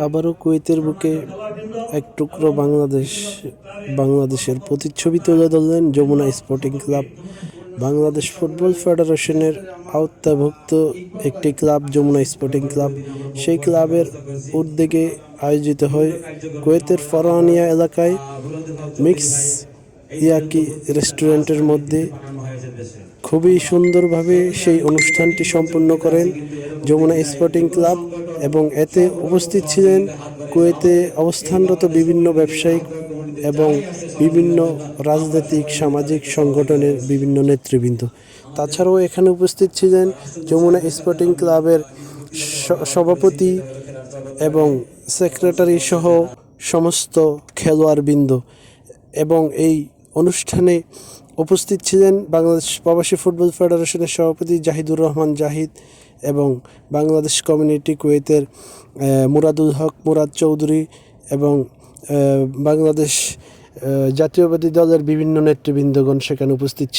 আবারও কুয়েতের বুকে এক টুকরো বাংলাদেশের প্রতিচ্ছবি তুলে ধরলেন Jamuna sporting club. Bangladesh football ফেডারেশনের আওতাভুক্ত একটি ক্লাব যমুনা স্পোর্টিং ক্লাব। সেই ক্লাবের উদ্যোগে আয়োজিত হয় কুয়েতের ফরহানিয়া এলাকায় মিক্স ইয়াকি রেস্টুরেন্টের মধ্যে। খুবই সুন্দরভাবে সেই অনুষ্ঠানটি সম্পন্ন করেন যমুনা স্পোর্টিং ক্লাব এবং এতে উপস্থিত ছিলেন কুয়েতে অবস্থানরত বিভিন্ন ব্যবসায়িক এবং বিভিন্ন রাজনৈতিক সামাজিক সংগঠনের বিভিন্ন নেতৃবৃন্দ। তাছাড়াও এখানে উপস্থিত ছিলেন যমুনা স্পোর্টিং ক্লাবের সভাপতি এবং সেক্রেটারি সহ সমস্ত খেলোয়াড়বৃন্দ। এবং এই অনুষ্ঠানে উপস্থিত ছিলেন বাংলাদেশ প্রবাসী ফুটবল ফেডারেশনের সভাপতি জাহিদুর রহমান জাহিদ এবং বাংলাদেশ কমিউনিটি কুয়েতের মুরাদুল হক মুরাদ চৌধুরী এবং বাংলাদেশ জাতীয়বাদী দলের বিভিন্ন নেতৃবৃন্দগণ সেখানে উপস্থিত ছিলেন।